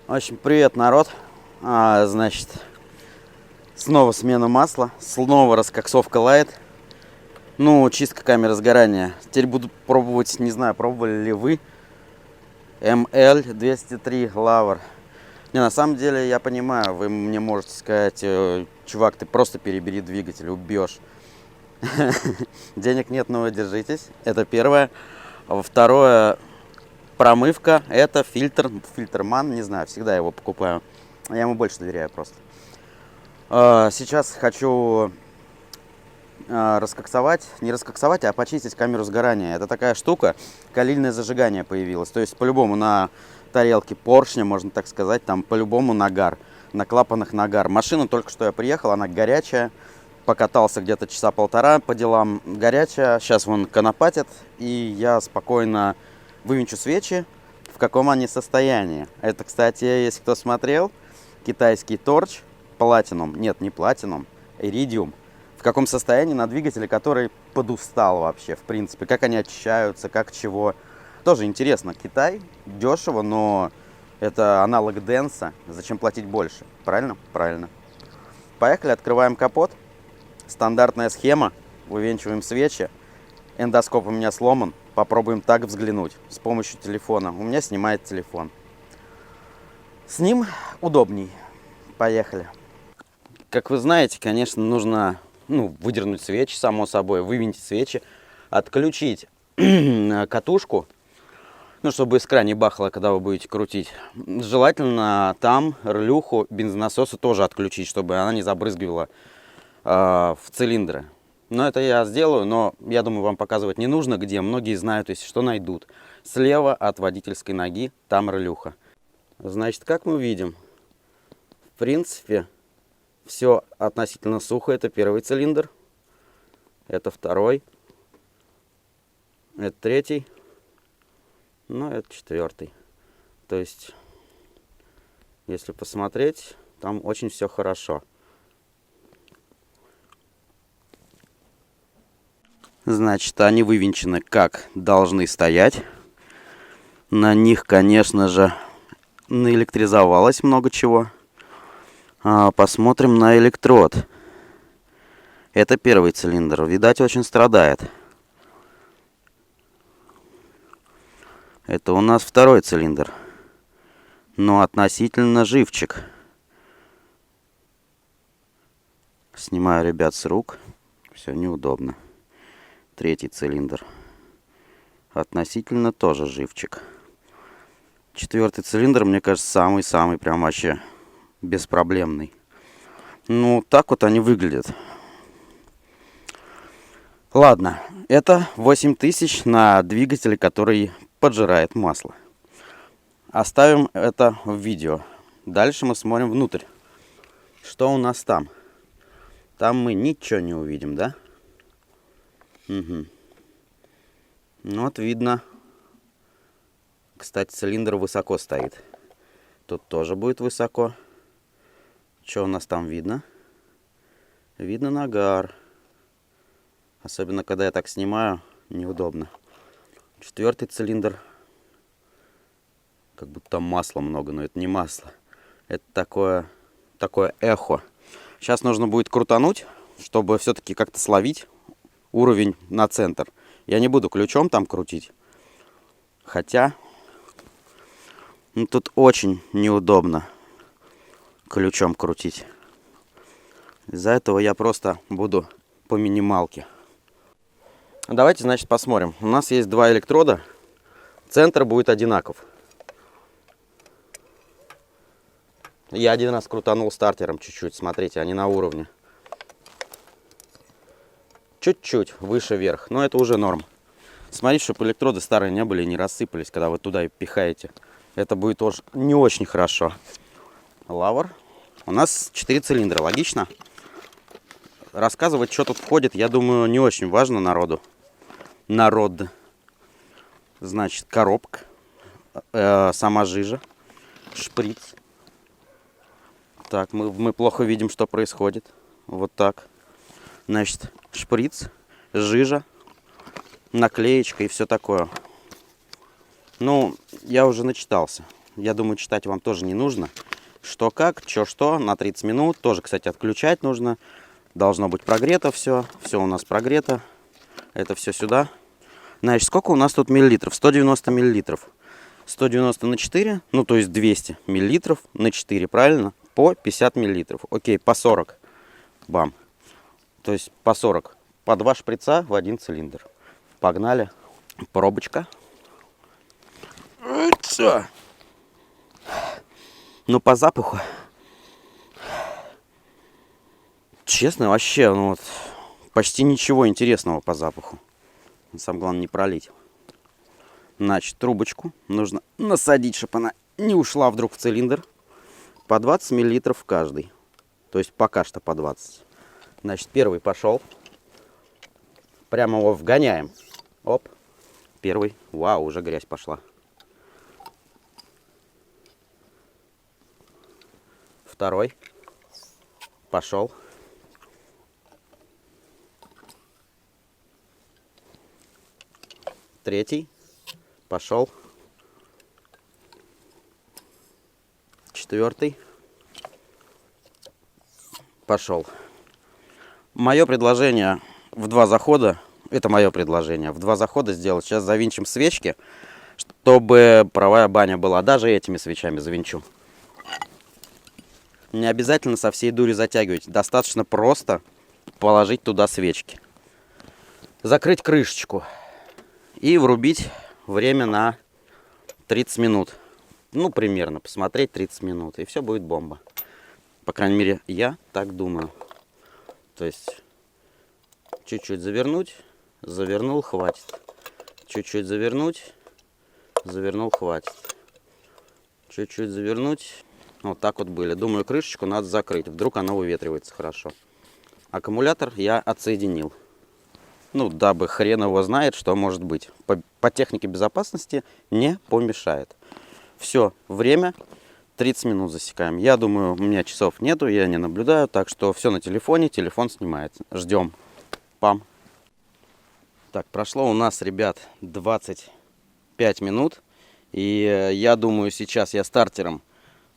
В общем, привет, народ. Значит, снова смена масла, снова раскоксовка лайт. Ну, чистка камеры сгорания. Теперь буду пробовать, не знаю, пробовали ли вы ML203 Lover. Не, на самом деле, я понимаю, вы мне можете сказать: чувак, ты просто перебери двигатель, убьешь. Денег нет, но вы держитесь. Это первое. Второе, промывка. Это фильтрман, не знаю, всегда его покупаю. Я ему больше доверяю просто. Сейчас хочу раскоксовать, не раскоксовать, а почистить камеру сгорания. Это такая штука, калильное зажигание появилось. То есть по-любому на тарелке поршня, можно так сказать, там по-любому нагар, на клапанах нагар. Машина только что я приехал, она горячая. Покатался где-то часа полтора по делам, горячая. Сейчас вон конопатит, и я спокойно вывинчу свечи, в каком они состоянии. Это, кстати, если кто смотрел, китайский торч Platinum, нет, не Platinum, Iridium. В каком состоянии на двигателе, который подустал вообще, в принципе. Как они очищаются, как чего. Тоже интересно. Китай, дешево, но это аналог Денса. Зачем платить больше? Правильно? Правильно. Поехали, открываем капот. Стандартная схема. Вывинчиваем свечи. Эндоскоп у меня сломан. Попробуем так взглянуть с помощью телефона. У меня снимает телефон. С ним удобней. Поехали. Как вы знаете, конечно, нужно выдернуть свечи, само собой, вывинтить свечи, отключить катушку, чтобы искра не бахала, когда вы будете крутить. Желательно там релюху бензонасоса тоже отключить, чтобы она не забрызгивала в цилиндры. Но это я сделаю, но я думаю, вам показывать не нужно, где. Многие знают, если что, найдут. Слева от водительской ноги там релюха. Значит, как мы видим, в принципе, все относительно сухо. Это первый цилиндр, это второй, это третий, это четвертый. То есть, если посмотреть, там очень все хорошо. Значит, они вывинчены как должны стоять. На них, конечно же, наэлектризовалось много чего. Посмотрим на электрод. Это первый цилиндр. Видать, очень страдает. Это у нас второй цилиндр. Но относительно живчик. Снимаю, ребят, с рук. Все неудобно. Третий цилиндр. Относительно тоже живчик. Четвертый цилиндр, мне кажется, самый-самый прям вообще беспроблемный. Так вот они выглядят. Ладно, это 8000 на двигателе, который поджирает масло. Оставим это в видео. Дальше мы смотрим внутрь. Что у нас там? Там мы ничего не увидим, да? Угу. Вот видно. Кстати, цилиндр высоко стоит. Тут тоже будет высоко. Что у нас там видно? Видно нагар. Особенно, когда я так снимаю, неудобно. Четвертый цилиндр. Как будто там масла много, но это не масло. Это такое эхо. Сейчас нужно будет крутануть, чтобы все-таки как-то словить уровень на центр. Я не буду ключом там крутить. Хотя тут очень неудобно ключом крутить. Из-за этого я просто буду по минималке. Давайте, значит, посмотрим. У нас есть два электрода. Центр будет одинаков. Я один раз крутанул стартером чуть-чуть. Смотрите, они на уровне. Чуть-чуть выше вверх. Но это уже норм. Смотрите, чтобы электроды старые не были и не рассыпались, когда вы туда и пихаете. Это будет тоже не очень хорошо. Лавр. У нас 4 цилиндра. Логично? Рассказывать, что тут входит, я думаю, не очень важно народу. Значит, коробка. Сама жижа. Шприц. Так, мы плохо видим, что происходит. Вот так. Значит, шприц, жижа, наклеечка и все такое. Я уже начитался. Я думаю, читать вам тоже не нужно. Что как, что на 30 минут. Тоже, кстати, отключать нужно. Должно быть прогрето все. Все у нас прогрето. Это все сюда. Значит, сколько у нас тут миллилитров? 190 миллилитров. 190 на 4, ну то есть 200 миллилитров на 4, правильно? По 50 миллилитров. Окей, по 40. Бам. То есть по 40. По 2 шприца в один цилиндр. Погнали. Пробочка. Все. Ну по запаху. Честно, вообще, ну вот, почти ничего интересного по запаху. Самое главное не пролить. Значит, трубочку нужно насадить, чтобы она не ушла вдруг в цилиндр. По 20 миллилитров в каждый. То есть пока что по 20. Значит, первый пошел. Прямо его вгоняем. Оп. Первый. Вау, уже грязь пошла. Второй. Пошел. Третий. Пошел. Четвертый. Пошел. Мое предложение в 2 захода. Это мое предложение. В 2 захода сделать. Сейчас завинчим свечки, чтобы паровая баня была. Даже этими свечами завинчу. Не обязательно со всей дури затягивать. Достаточно просто положить туда свечки. Закрыть крышечку. И врубить время на 30 минут. Ну, примерно. Посмотреть 30 минут. И все будет бомба. По крайней мере, я так думаю. То есть, чуть-чуть завернуть. Завернул, хватит. Чуть-чуть завернуть. Завернул, хватит. Чуть-чуть завернуть. Вот так вот были. Думаю, крышечку надо закрыть. Вдруг она выветривается хорошо. Аккумулятор я отсоединил. Ну, дабы хрен его знает, что может быть. По технике безопасности не помешает. Все, время 30 минут засекаем. Я думаю, у меня часов нету, я не наблюдаю. Так что все на телефоне, телефон снимается. Ждем. Пам. Так, прошло у нас, ребят, 25 минут. И я думаю, сейчас я стартером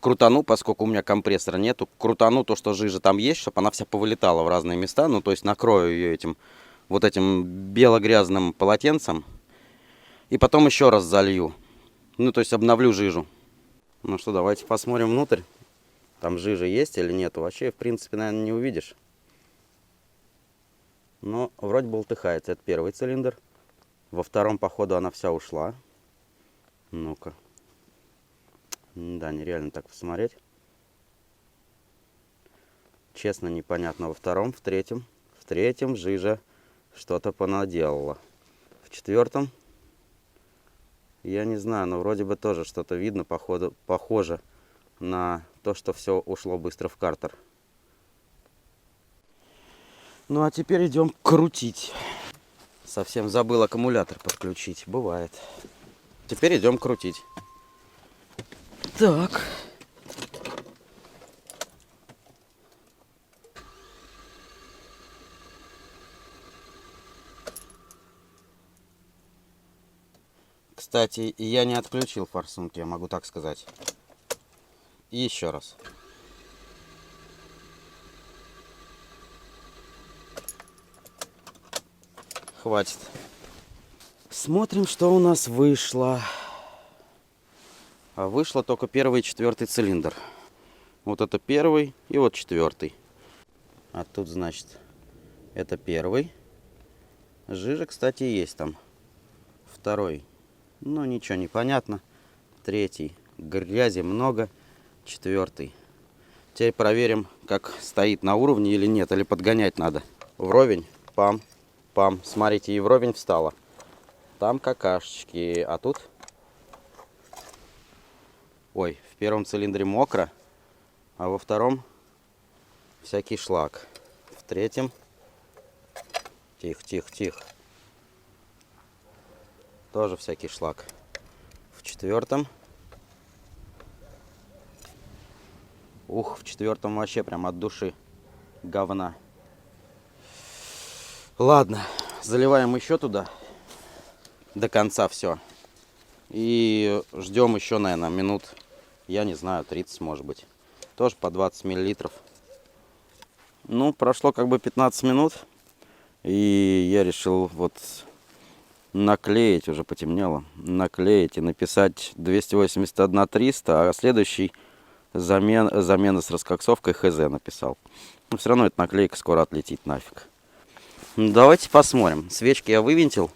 крутану, поскольку у меня компрессора нету. Крутану то, что жижа там есть, чтобы она вся повылетала в разные места. Ну, то есть накрою ее этим вот этим бело-грязным полотенцем. И потом еще раз залью. Ну, то есть обновлю жижу. Ну что, давайте посмотрим внутрь. Там жижа есть или нет. Вообще, в принципе, наверное, не увидишь. Но вроде болтыхается. Это первый цилиндр. Во втором, походу, она вся ушла. Ну-ка. Да, нереально так посмотреть. Честно, непонятно. Во втором, в третьем. В третьем жижа что-то понаделала. В четвертом, я не знаю, но вроде бы тоже что-то видно, походу, похоже на то, что все ушло быстро в картер. Ну а теперь идем крутить. Совсем забыл аккумулятор подключить. Бывает. Теперь идем крутить. Так. Кстати, я не отключил форсунки, я могу так сказать. И еще раз. Хватит. Смотрим, что у нас вышло. А вышло только первый и четвертый цилиндр. Вот это первый и вот четвертый. А тут, значит, это первый. Жижа, кстати, есть там. Второй. Ну, ничего не понятно. Третий. Грязи много. Четвертый. Теперь проверим, как стоит на уровне или нет. Или подгонять надо. Вровень. Пам. Пам. Смотрите, и вровень встала. Там какашечки. А тут... Ой, в первом цилиндре мокро. А во втором всякий шлак. В третьем... Тихо, тихо, тихо. Тоже всякий шлак. В четвертом. Ух, в четвертом вообще прям от души говна. Ладно, заливаем еще туда. До конца все. И ждем еще, наверное, минут Я не знаю, 30 может быть. Тоже по 20 миллилитров. Ну, прошло как бы 15 минут. И я решил вот наклеить, уже потемнело, наклеить и написать 281-300, а следующий замена с раскоксовкой ХЗ написал. Но все равно эта наклейка скоро отлетит нафиг. Ну, давайте посмотрим. Свечки я вывинтил.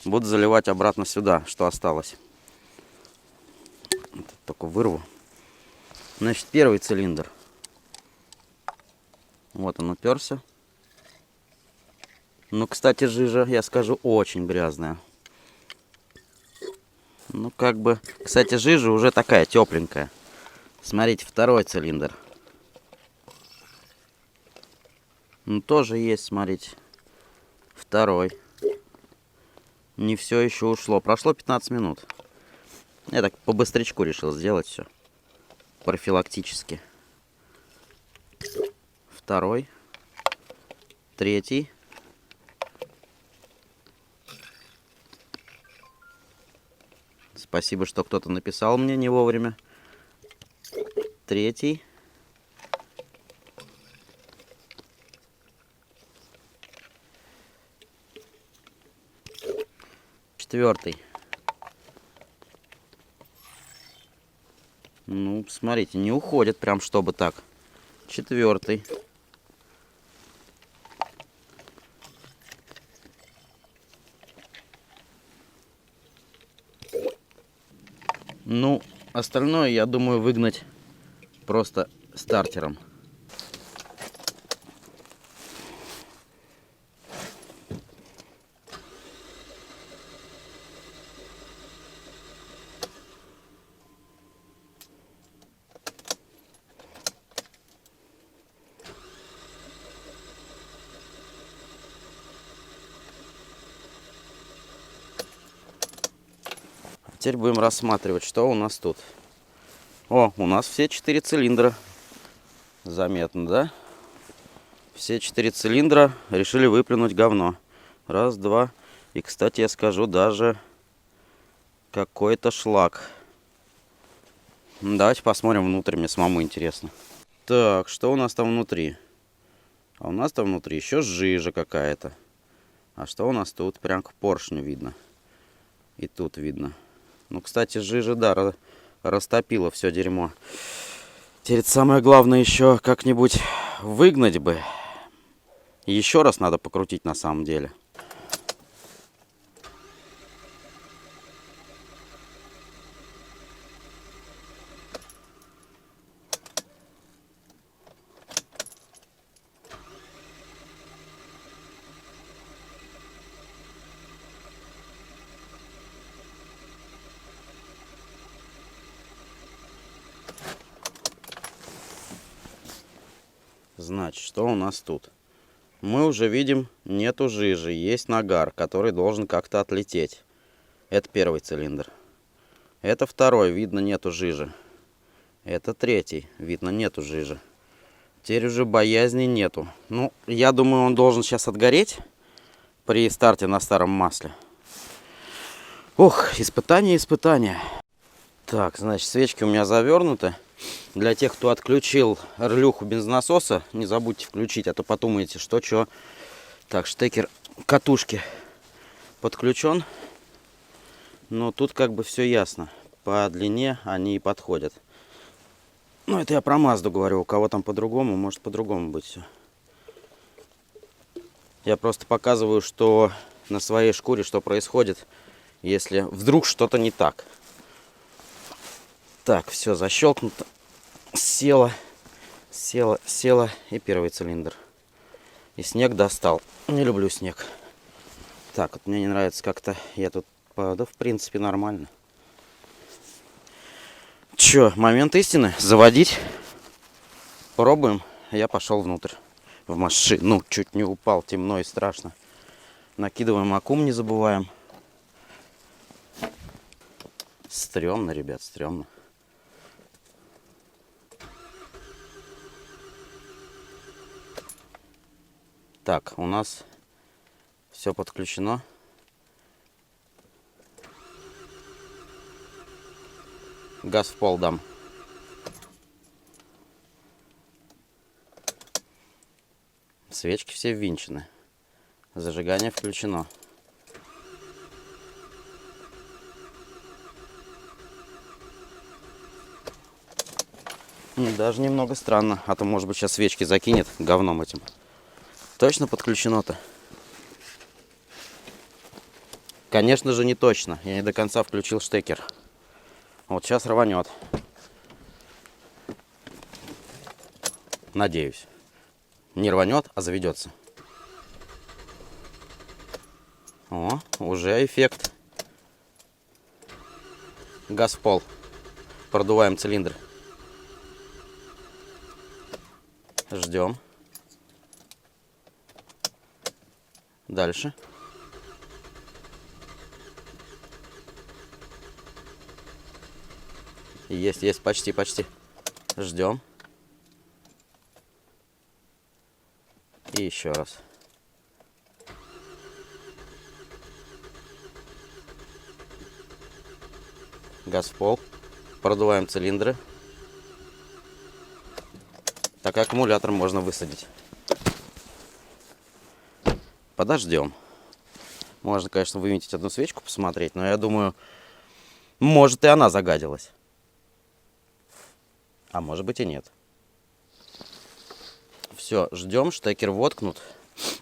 Буду заливать обратно сюда, что осталось. Только вырву. Значит, первый цилиндр. Вот он уперся. Ну, кстати, жижа, я скажу, очень грязная. Ну, как бы, кстати, жижа уже такая тепленькая. Смотрите, второй цилиндр. Ну, тоже есть, смотрите. Второй. Не все еще ушло. Прошло 15 минут. Я так по быстрячку решил сделать все. Профилактически. Второй. Третий. Спасибо, что кто-то написал мне не вовремя. Третий. Четвертый. Ну, смотрите, не уходит прям, чтобы так. Четвертый. Ну, остальное, я думаю, выгнать просто стартером. Теперь будем рассматривать, что у нас тут. О, у нас все 4 цилиндра. Заметно, да? Все 4 цилиндра решили выплюнуть говно. Раз, два. И, кстати, я скажу, даже какой-то шлак. Давайте посмотрим внутрь, мне самому интересно. Так, что у нас там внутри? А у нас там внутри еще жижа какая-то. А что у нас тут? Прям к поршню видно. И тут видно. Ну, кстати, жижа, да, растопила все дерьмо. Теперь самое главное еще как-нибудь выгнать бы. Еще раз надо покрутить на самом деле. Значит, что у нас тут? Мы уже видим, нету жижи, есть нагар, который должен как-то отлететь. Это первый цилиндр. Это второй, видно, нету жижи. Это третий, видно, нету жижи. Теперь уже боязни нету. Ну, я думаю, он должен сейчас отгореть при старте на старом масле. Ох, испытание, испытание. Так, значит, свечки у меня завернуты. Для тех, кто отключил релюху бензонасоса, не забудьте включить, а то подумаете, что. Так, штекер катушки подключен. Но тут как бы все ясно. По длине они и подходят. Ну, это я про Мазду говорю. У кого там по-другому, может по-другому быть все. Я просто показываю, что на своей шкуре, что происходит, если вдруг что-то не так. Так, все защелкнуто. Села и первый цилиндр. И снег достал. Не люблю снег. Так, вот мне не нравится как-то. Я тут, да, в принципе, нормально. Че, момент истины? Заводить? Пробуем. Я пошел внутрь. В машину. Чуть не упал. Темно и страшно. Накидываем аккум, не забываем. Стремно, ребят, стремно. Так, у нас все подключено. Газ в пол дам. Свечки все ввинчены. Зажигание включено. Даже немного странно. А то, может быть, сейчас свечки закинет говном этим. Точно подключено-то? Конечно же, не точно. Я не до конца включил штекер. Вот сейчас рванет. Надеюсь. Не рванет, а заведется. О, уже эффект. Газ в пол. Продуваем цилиндр. Ждем. Дальше. Есть, почти. Ждем. И еще раз. Газ в пол. Продуваем цилиндры. Так аккумулятор можно высадить. Подождем. Можно, конечно, вывинтить одну свечку, посмотреть, но я думаю, может и она загадилась. А может быть и нет. Все, ждем, штекер воткнут.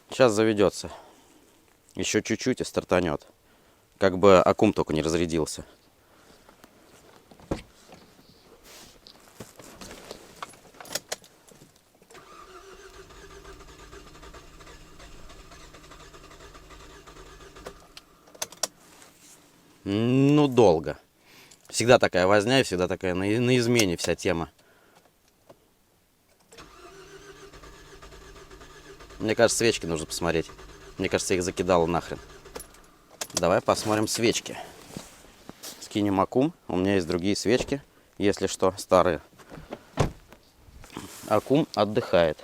Сейчас заведется. Еще чуть-чуть и стартанет. Как бы аккум только не разрядился. Ну, долго. Всегда такая возня и всегда такая на измене вся тема. Мне кажется, свечки нужно посмотреть. Мне кажется, их закидало нахрен. Давай посмотрим свечки. Скинем аккум. У меня есть другие свечки, если что, старые. Аккум отдыхает.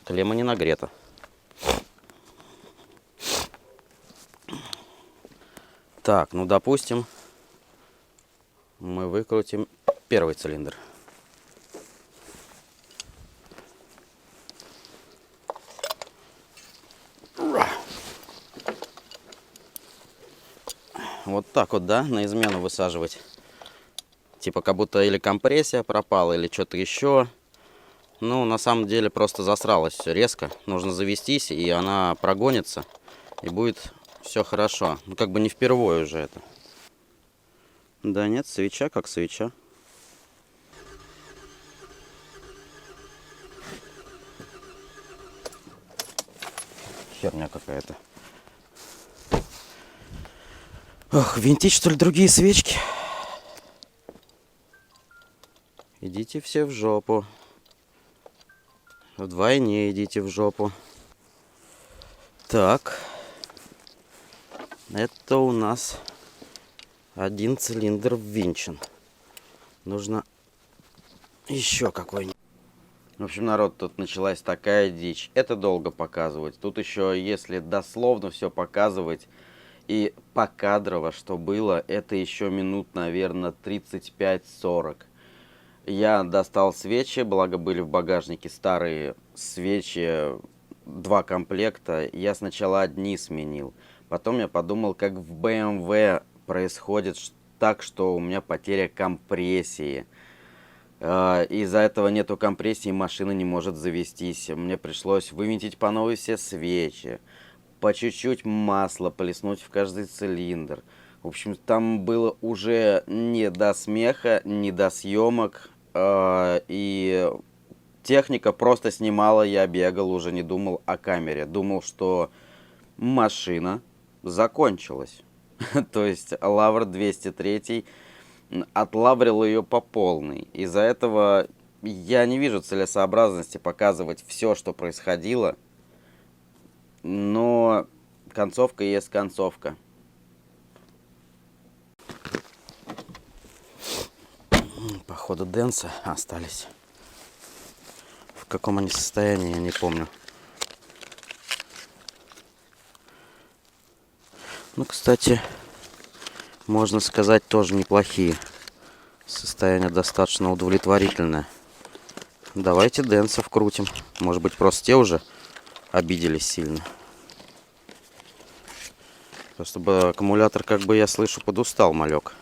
Клемма не нагрета. Так, ну допустим, мы выкрутим первый цилиндр. Вот так вот, да, на измену высаживать. Типа как будто или компрессия пропала, или что-то еще. Ну, на самом деле просто засралось все резко. Нужно завестись, и она прогонится, и будет все хорошо. Ну, как бы не впервые уже это. Да нет, свеча как свеча. Херня какая-то. Ох, винтить, что ли, другие свечки? Идите все в жопу. Вдвойне идите в жопу. Так. Это у нас один цилиндр ввинчен. Нужно еще какой-нибудь. В общем, народ, тут началась такая дичь. Это долго показывать. Тут еще, если дословно все показывать и покадрово, что было, это еще минут, наверное, 35-40. Я достал свечи, благо были в багажнике старые свечи, 2 комплекта. Я сначала одни сменил. Потом я подумал, как в BMW происходит так, что у меня потеря компрессии. Из-за этого нету компрессии, машина не может завестись. Мне пришлось вывинтить по новой все свечи, по чуть-чуть масла плеснуть в каждый цилиндр. В общем, там было уже не до смеха, не до съемок. И техника просто снимала, я бегал, уже не думал о камере. Думал, что машина закончилась. То есть Лавр 203 отлаврил ее по полной. Из-за этого я не вижу целесообразности показывать все, что происходило. Но концовка есть концовка. Походу Денса остались. В каком они состоянии, я не помню. Ну, кстати, можно сказать, тоже неплохие. Состояние достаточно удовлетворительное. Давайте Денса вкрутим. Может быть, просто те уже. Ну, в общем, там было уже не до смеха, не до съемок. И техника просто снимала, я бегал, уже не думал о камере. Думал, что машина закончилась. То есть Лавр 203 отлаврил ее по полной. Из-за этого я не вижу целесообразности показывать все, что происходило. Но концовка есть концовка. обиделись сильно. Просто аккумулятор, как бы я слышу, подустал, малек.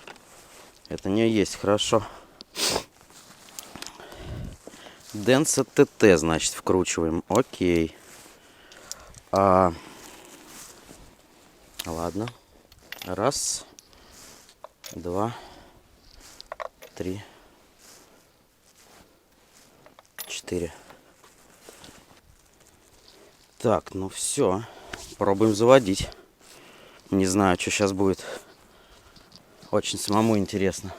Это не есть хорошо. Денса ТТ, значит, вкручиваем. Окей. Ладно. Раз, два, три, четыре. Так, ну все. Пробуем заводить. Не знаю, что сейчас будет. Очень самому интересно.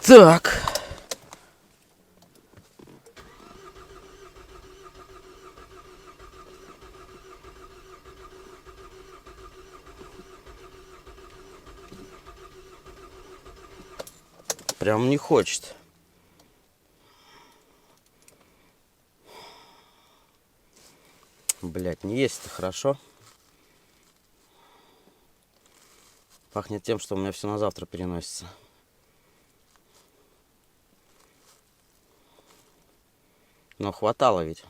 Так. Прям не хочет. Блять, не есть-то хорошо. Пахнет тем, что у меня все на завтра переносится. Но хватало ведь.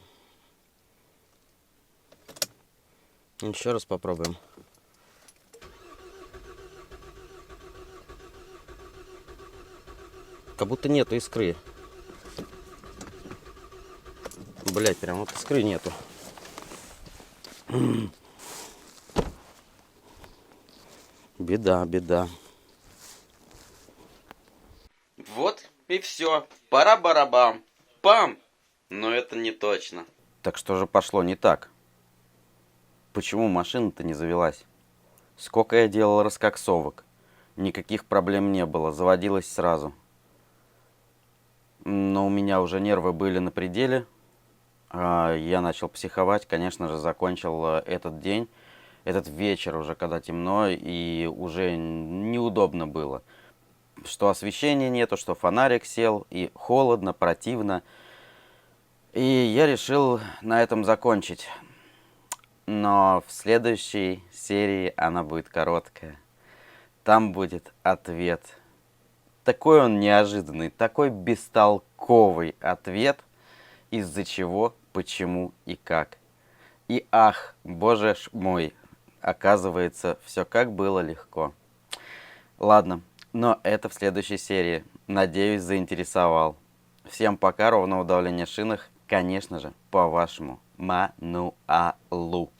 Еще раз попробуем. Как будто нету искры. Блять, прям вот искры нету. Беда, беда. Вот и все. Пара-барабам. Пам! Но это не точно. Так что же пошло не так? Почему машина-то не завелась? Сколько я делал раскоксовок. Никаких проблем не было. Заводилась сразу. Но у меня уже нервы были на пределе. Я начал психовать. Конечно же, закончил этот день. Этот вечер уже, когда темно, и уже неудобно было. Что освещения нету, что фонарик сел, и холодно, противно. И я решил на этом закончить. Но в следующей серии она будет короткая. Там будет ответ. Такой он неожиданный, такой бестолковый ответ, из-за чего, почему и как. И ах, боже ж мой, оказывается, все как было легко. Ладно, но это в следующей серии. Надеюсь, заинтересовал. Всем пока, ровного давления в шинах, конечно же, по вашему мануалу.